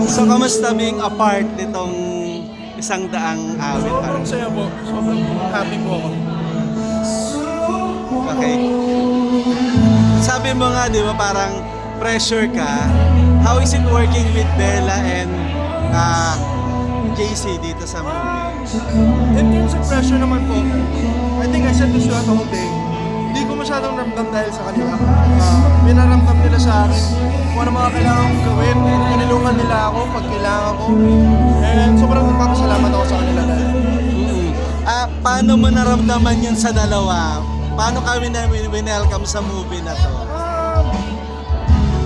So, kamusta being a part nitong isang daang awit? Sobrang saya po. Sobrang happy po ako. Okay. Sabi mo nga, di ba, parang pressure ka. How is it working with Bella and JC dito sa movie? In terms of pressure naman po, I think I said this throughout the whole day. Hindi ko masyadong ramdam dahil sa kanila. Pinaramdam nila sa akin kung ano mga kailangan kong gawin. Tinulungan nila ako pag kailangan ko. And sobrang nagpapasalamat ako sa kanila dahil. Paano mo naramdaman yun sa dalawa? Paano kami na welcome sa movie na to?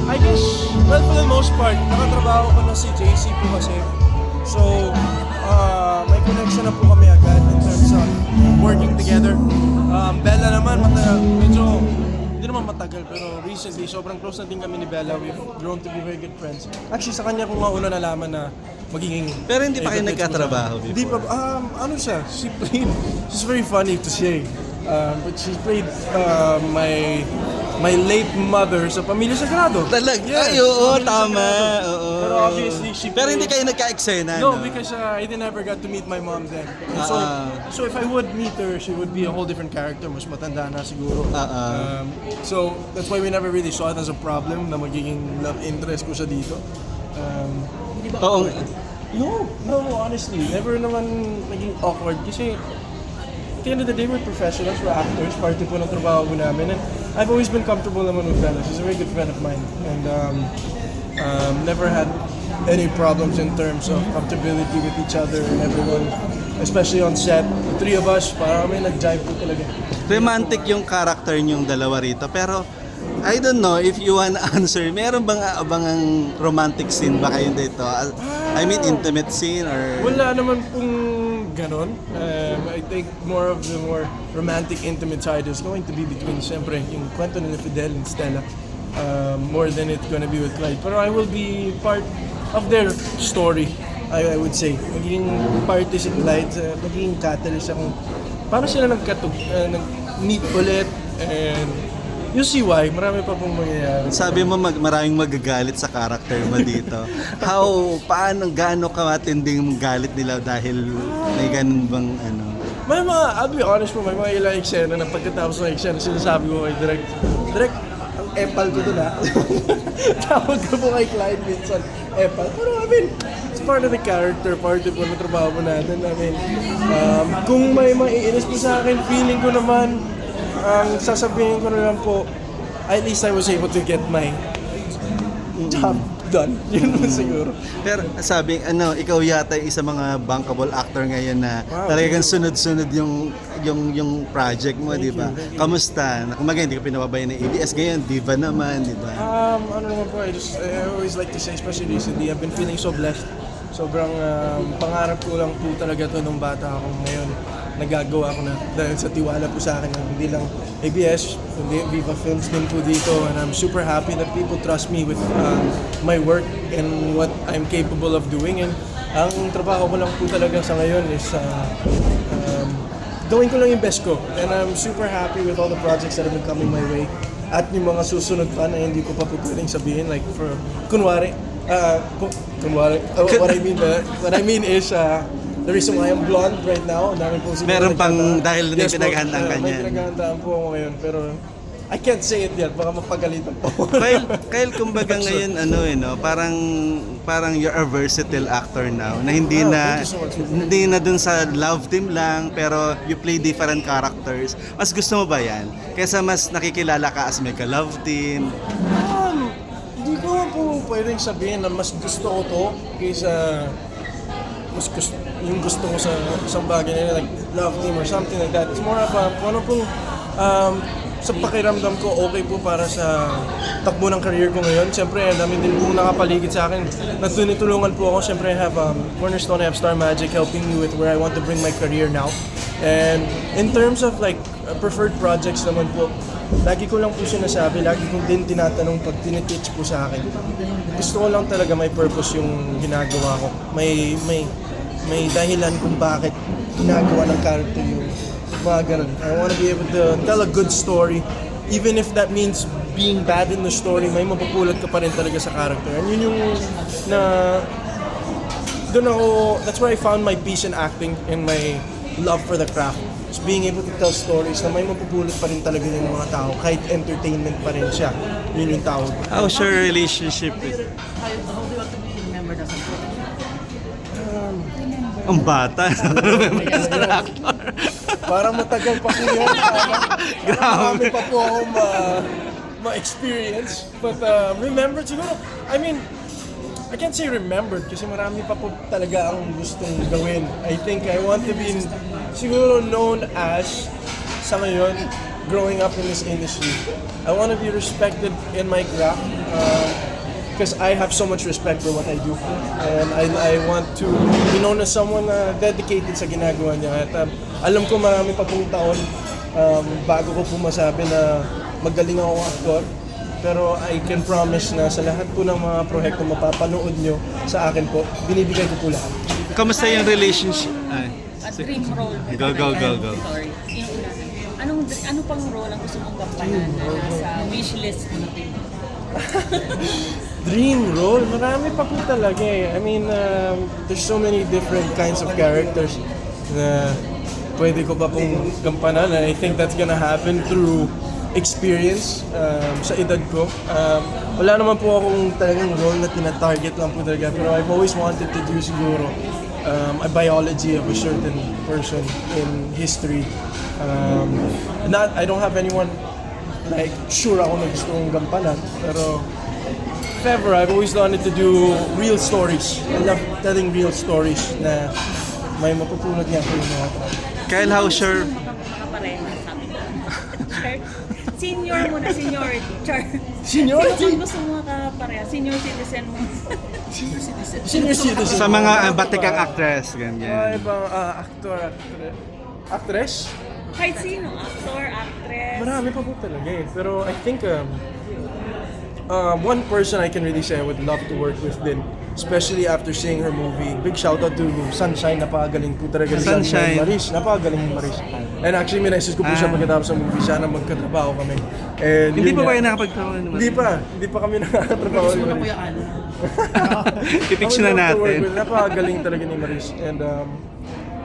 I guess, well, for the most part, nakatrabaho ko na si JC po kasi. So, may connection na po kami agad in terms of working together. Bella naman, medyo, hindi naman matagal, pero recently, sobrang close na din kami ni Bella. We've grown to be very good friends. Actually, sa kanya ko nga una nalaman na magiging... Pero hindi pa kayo nagkatrabaho before? Hindi pa, ano siya, she's very funny to say. But she played my late mother sa Pamilya Sagrado. Talaga? Yes, Ay, oo, Pamilya tama. Sagrado. Oo. Pero obviously, she Pero hindi played- kayo nagka-eksena, No, because I never got to meet my mom then. And so if I would meet her, she would be a whole different character. Mas matanda na siguro. So that's why we never really saw it as a problem na magiging love interest ko siya dito. Hindi ba Oo. awkward? No, honestly, never naman naging awkward kasi at the end of the day, we're professionals, we're actors, parte po ng trabaho ko namin. And I've always been comfortable naman with Bella. She's a very good friend of mine. And never had any problems in terms of comfortability with each other and everyone, especially on set. The three of us, parang kami nag-jive po talaga. Romantic yung character niyong dalawa rito, pero I don't know if you wanna answer, meron bang abangang romantic scene ba kayo dito? I mean, intimate scene or... Wala naman pong ganon. I think more of the more romantic, intimate side is going to be between, siyempre, yung kwento ni Fidel and Stella. More than it's gonna be with Clyde. Pero I will be part of their story, I would say. Magiging party si Clyde, magiging catalyst akong paano sila nag-meet ulit, and you'll see why. Marami pa pong mangyayari. Sabi mo maraming magagalit sa character mo dito. Gaano ka matinding galit nila dahil may ganun bang ano? May mga, I'll be honest po, may mga ilang eksena na pagkatapos ng eksena, sinasabi ko kay Direk, ang epal ko doon ha. Tawag ko po kay Clyde minsan, epal. Pero I mean, it's part of the character, part of the trabaho po natin. I mean, kung may maiinis po sa akin, feeling ko naman, ang sasabihin ko na lang po, at least I was able to get my job done. Yun mo siguro. Pero sabi, ikaw yata yung isa mga bankable actor ngayon na talagang sunod-sunod yung project mo, di ba? Kamusta? Kumaga, hindi ka pinababayan ng ABS ngayon, diva naman, di ba? Ano naman po, I always like to say, especially recently, I've been feeling so blessed. Sobrang pangarap ko lang po talaga to nung bata ako. Ngayon, nagagawa ko na dahil sa tiwala po sa akin, hindi lang ABS, kundi Viva Films din po dito. And I'm super happy that people trust me with my work and what I'm capable of doing. And ang trabaho ko lang po talaga sa ngayon is gawin ko lang yung best ko. And I'm super happy with all the projects that have been coming my way. At yung mga susunod pa na hindi ko pa po pwedeng sabihin, like for kunwari, what I mean is the reason why I'm blonde right now, ang dami pong siguro Meron pang nagtataka. dahil may Yes, pinaghandaan ka may niyan. pinaghandaan po ako ngayon, pero I can't say it yet, baka mapagalitan po. Kyle, kumbaga ngayon, parang you're a versatile actor now, na hindi na dun sa love team lang, pero you play different characters. Mas gusto mo ba yan? Kesa mas nakikilala ka as mega love team? Hindi ko po pwedeng sabihin na mas gusto ko to kaysa yung gusto ko sa isang bagay na like love team or something like that. It's more of ano pong sa pakiramdam ko okay po para sa takbo ng career ko ngayon. Siyempre, dami din pong nakapaligid sa akin. Natulungan po ako. Siyempre, I have Cornerstone, I have Star Magic helping me with where I want to bring my career now. And in terms of like preferred projects naman po, lagi ko lang po sinasabi, lagi kong din tinatanong pag tiniteach po sa akin. Gusto ko lang talaga may purpose yung ginagawa ko. May dahilan kung bakit ginagawa ng character yung mga ganun. I want to be able to tell a good story. Even if that means being bad in the story, may mapupulot ka pa rin talaga sa character. And yun yung na that's where I found my peace in acting and my love for the craft. Just being able to tell stories na may mapupulot pa rin talaga yung mga tao kahit entertainment pa rin siya. Yun yung tawag. How's your relationship with... How do you want to be remembered as a Ang bata. Remember as an actor. Parang matagal pa po yun. Marami pa po akong ma-experience. But remembered siguro, I mean, I can't say remembered kasi marami pa po talaga ang gustong gawin. I think I want to be siguro known as, sa ngayon, growing up in this industry. I want to be respected in my craft because I have so much respect for what I do. And I want to be known as someone dedicated sa ginagawa niya. At alam ko marami pa pong taon bago ko po masabi na magaling ako actor. Pero I can promise na sa lahat po ng mga proyekto mapapanood nyo sa akin po, binibigay ko po lahat. Kamusta yung relationship? Ay, A dream role. Go. Sorry. Yung una. Ano pang role ang gusto mong gampanan na nasa wishlist mo? Dream role? Marami pa po talaga eh. I mean, there's so many different kinds of characters na pwede ko pa pong gampanan. And I think that's gonna happen through experience sa edad ko. Wala naman po akong talagang role na tina-target lang po talaga. Pero I've always wanted to do siguro a biology of a certain person in history. I don't have anyone like sure ako na gusto kong gampanan. Pero if ever, I've always wanted to do real stories. I love telling real stories na may mapupulot niya po yung mga tao. Kyle, how sure... Makapareha, sabi ko. Char. Senior muna, seniority. Char. Seniority? Sino bang gusto mo makapareha? Senior citizen mo. Senior citizen. Sa mga batikang actress, ganyan. Mga ibang actress? Kahit sino, actor, actress. Marami pa po talaga eh. Pero I think one person I can really say I would love to work with din, especially after seeing her movie. Big shout out to Sunshine, napakagaling po talaga ni Sunshine. Maris, napakagaling ni Maris. And actually, minessage ko po siya pagkatapos ng movie, sana magkatrabaho kami. And Hindi yun pa nga. kayo nakapagtawa naman? Hindi pa kami nakakatrabaho ni Gusto mo na Maris. Kuya Ana? Ipicture na I would love to work natin. with- Napakagaling talaga ni Maris. And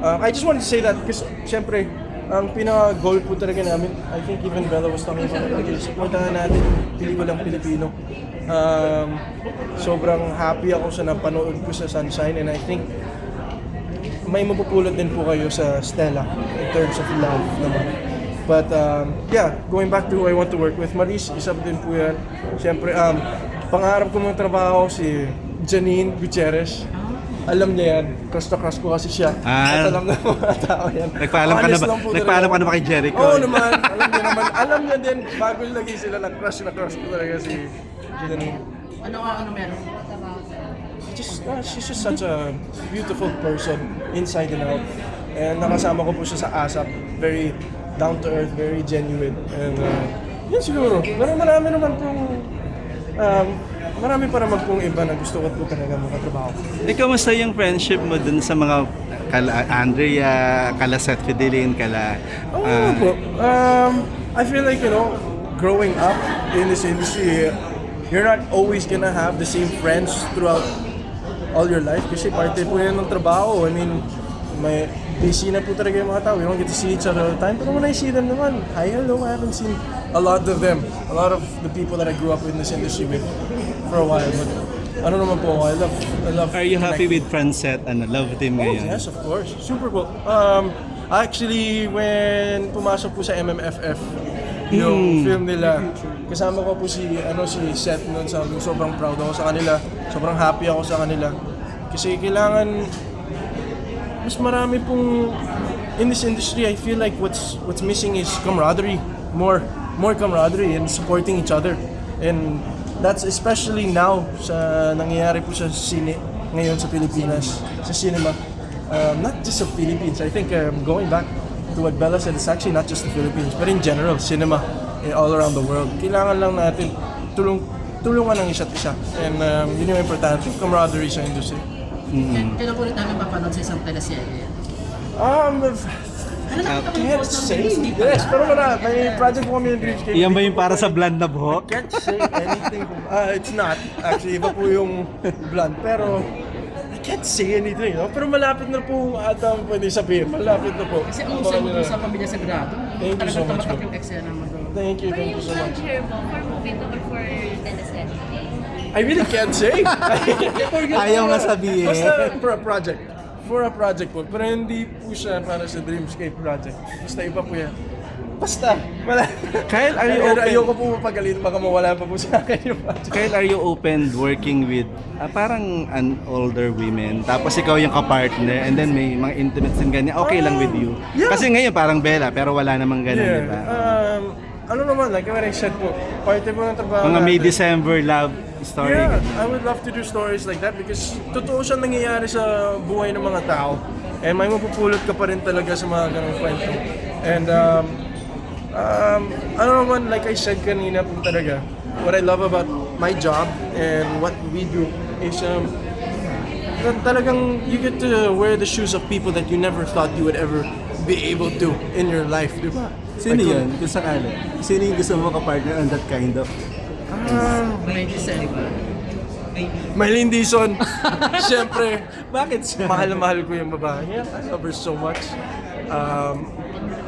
I just wanted to say that kasi syempre, ang pinaka-goal po talaga namin, I think even Bella was talking about it, supportahan natin yung pelikulang Pilipino. Sobrang happy ako sa napanood ko sa Sunshine and I think may mapupulot din po kayo sa Stella in terms of love naman. But yeah, going back to who I want to work with, Maris, isa din po yan. Siyempre, pangarap ko mong trabaho si Janine Gutierrez. Alam niya yan, crush na crush ko kasi siya. At alam na mga tao yan. Nagpaalam ka na Honest ba? lang po Nagpaalam talaga. ka na ba kay Jericho? Oo naman, alam niya din, bago lagi sila na-crush ko talaga si Janine. Ano meron? She's just such a beautiful person, inside and out. And nakasama ko po siya sa ASAP, very down to earth, very genuine. And yun siguro, pero marami pa naman pong iba na gusto ko po talaga makatrabaho. Ikaw, musta yung friendship mo dun sa mga kala Andrea, kala Seth Fidelin, kala... Po. I feel like, growing up in this industry, you're not always gonna have the same friends throughout all your life kasi parte po yan ng trabaho. I mean, may busy na po talaga yung mga tao. We don't get to see each other all the time. Pero when I see them naman, hi, hello, I haven't seen a lot of them. A lot of the people that I grew up in this industry with for a while. But ano naman po, I love Are you happy connecting. with Francet and Love Team Oh, ngayon? yes, of course. Super cool. Actually, when pumasok po sa MMFF, yung film nila, kasama ko po si Seth noon, sabi ko, sobrang proud ako sa kanila. Sobrang happy ako sa kanila. Kasi kailangan, mas marami pong, in this industry, I feel like what's missing is camaraderie. More camaraderie and supporting each other. And that's especially now sa nangyayari po sa sine ngayon sa Pilipinas, sa cinema. Not just sa Philippines. I think going back to what Bella said, it's actually not just the Philippines, but in general, cinema all around the world. Kailangan lang natin tulungan ng isa't isa. And yun yung importante, camaraderie sa industry. Kailan ulit namin papanood sa isang teleserye? Ano nakita mo yung Can't post ng say. Dreamscape? Yes, pero wala. May project po kami ng Dreamscape. Yan ba yung para sa blonde na buhok? Can't say anything. It's not. Actually, iba po yung blunt. Pero, I can't say anything. No? Pero malapit na po ata ang pwede sabihin. Malapit na po. Kasi ang uso mo dun sa Pamilya Sagrado. Thank you so Talagang much, tumatak bro. yung eksena mo doon. Thank you so much. Here mo for movie to or for teleserye? I really can't say. Ayaw nga sabihin. Basta for a project. For a project po. Pero hindi po siya para sa Dreamscape project. Basta iba po yan. Basta. Wala. Kyle, are you Pero open? ayoko po mapagalit. Baka mawala pa po sa akin yung project. Kyle, are you open working with parang an older women, tapos ikaw yung ka-partner, and then may mga intimate scene ganyan, okay lang with you? Yeah. Kasi ngayon parang Bella, pero wala namang ganun, di ba? Ano naman, like what I said po, parte po ng trabaho Mga May natin. December love story. Yeah, I would love to do stories like that because totoo siya nangyayari sa buhay ng mga tao. And may mapupulot ka pa rin talaga sa mga ganong kwento. And ano naman, like I said kanina po talaga, what I love about my job and what we do is talagang you get to wear the shoes of people that you never thought you would ever be able to in your life, di ba? Sino Like, yun? Kung sakali? Sino yung gusto mo ka-partner on that kind of? May December. Maylene Dizon, siyempre, Bakit siya? mahal na mahal ko yung babae. Yeah, I love her so much.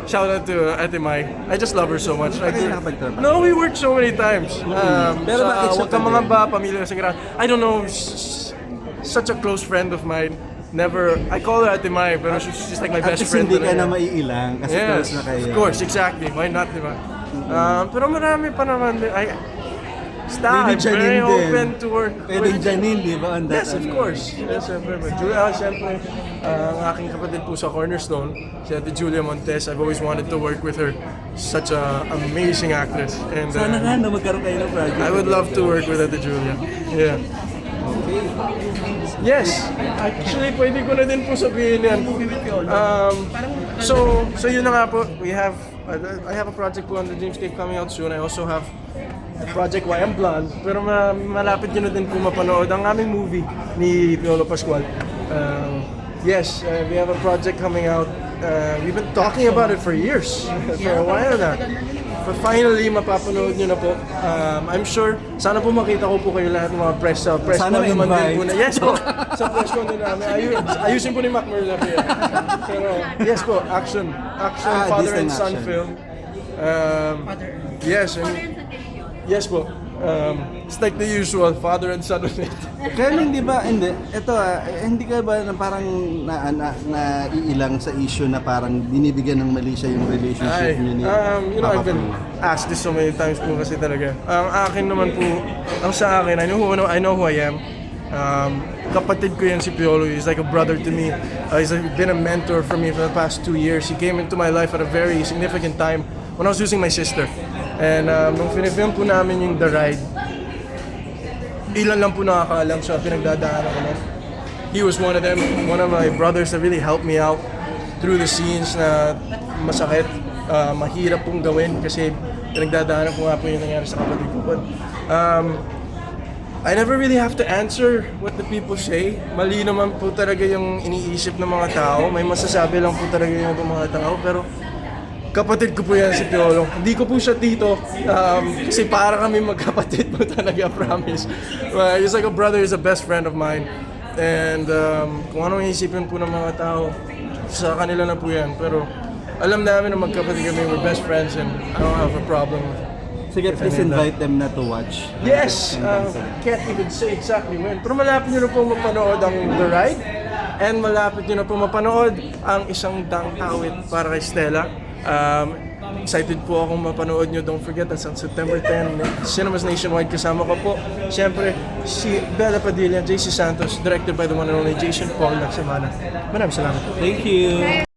Shout out to Ate Mai. I just love her so much. Bakit siya nakapagtrabaho? No, we worked so many times. Pero bakit siya Huwag Kang pwede? Mga Ba, Pamilya Sagrado. I don't know, such a close friend of mine. Never, I call her Ate Mai, pero she's like my At best least friend. hindi ka talaga. na maiilang kasi Yes, close na kayo. of course, exactly. Why not, di ba? Pero marami pa naman. Stop, Maybe I'm Janine very din. open to work. Pwedeng Janine, di ba? On that, Yes, of course. Yes, siyempre. Julia, siyempre, ang aking kapatid po sa Cornerstone, si Ate Julia Montes, I've always wanted to work with her. Such a amazing actress. And Sana nga na magkaroon kayo ng project. I would love to work with Ate Julia. Yeah. Yes, actually pwede ko na din po sabihin yan. So yun na nga po, I have a project po on the Dreamscape coming out soon. I also have a project Why I'm Blonde, pero malapit nyo na din po mapanood ang aming movie ni Piolo Pascual. Yes, we have a project coming out. We've been talking about it for years, for a while na. But finally, mapapanood nyo na po. I'm sure, sana po makita ko po kayo lahat ng mga press Sana con naman din ma-invite. po na. Yes po, sa press con din namin. Ayusin po ni Mac Merla po yan. Pero yes po, action, father and decent son action. film. Yes, yes po. It's like the usual, father and son ulit. Kaya hindi ba, hindi, ito hindi ka ba na parang naiilang sa issue na parang binibigyan ng mali siya yung relationship niyo ni I've been asked this so many times po kasi talaga. Ang akin naman po, ang sa akin, I know who I am. Kapatid ko yan si Piolo. He's like a brother to me. He's been a mentor for me for the past 2 years. He came into my life at a very significant time when I was losing my sister. And nung film po namin yung The Ride, ilan lang po nakakaalam sa pinagdadaanan ko nun. He was one of them, one of my brothers that really helped me out through the scenes na masakit, mahirap pong gawin kasi pinagdadaanan ko nga po yung nangyari sa kapatid ko. But, I never really have to answer what the people say. Mali naman po talaga yung iniisip ng mga tao. May masasabi lang po talaga yung mga tao. Pero kapatid ko po yan si Piolo. Hindi ko po siya tito. Kasi para kami magkapatid po talaga, promise. He's like a brother, he's a best friend of mine. And kung anong iisipin po ng mga tao, sa kanila na po yan. Pero alam namin na magkapatid kami, we're best friends and I don't have a problem with it. Sige, please invite them na to watch. Yes! Can't even say exactly when. Pero malapit nyo na po mapanood ang The Ride. And malapit nyo na po mapanood ang isang dang awit para kay Stella. Excited po akong mapanood nyo. Don't forget, that's on September 10. Cinemas Nationwide kasama ko po. Siyempre, si Bella Padilla, JC Santos, directed by the one and only Jason Paul Lacsamana. Maraming salamat. Thank you!